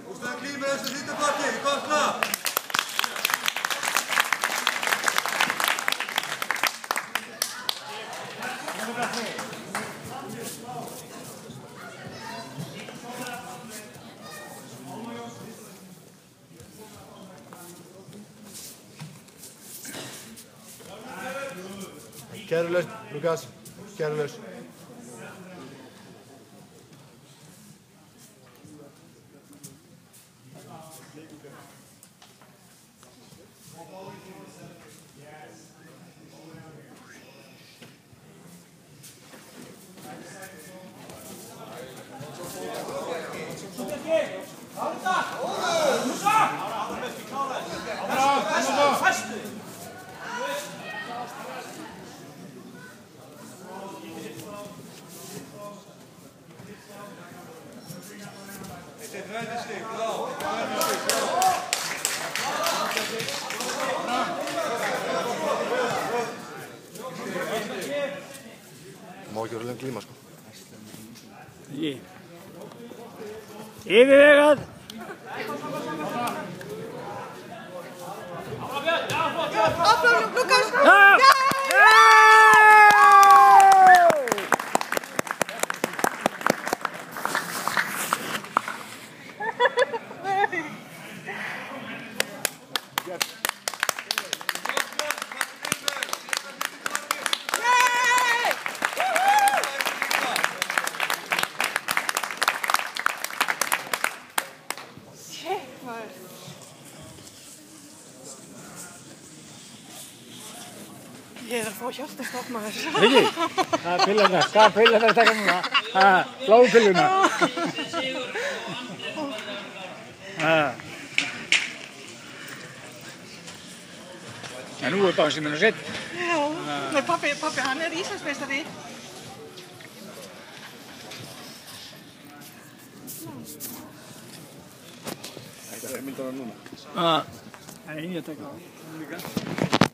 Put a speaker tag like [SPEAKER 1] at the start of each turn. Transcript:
[SPEAKER 1] Húsnaði klíma þessu þýttaflokki, gott lag!
[SPEAKER 2] Kærulaust, Lukas. Kærulaust. Má ekki vera löng líma, sko.
[SPEAKER 3] Yfirvegað!
[SPEAKER 4] Áfram, Lukas!
[SPEAKER 3] Já!
[SPEAKER 4] Ég að fá hjartastopp maður.
[SPEAKER 3] Riki, það er pilluna. Hvað pilluna að taka núna? Bláu pilluna. En nú er bara sem hennar sett.
[SPEAKER 4] Já, men pappi hann Íslandsmeistari.
[SPEAKER 2] Þetta er myndana núna.
[SPEAKER 3] Nei, ég tek á.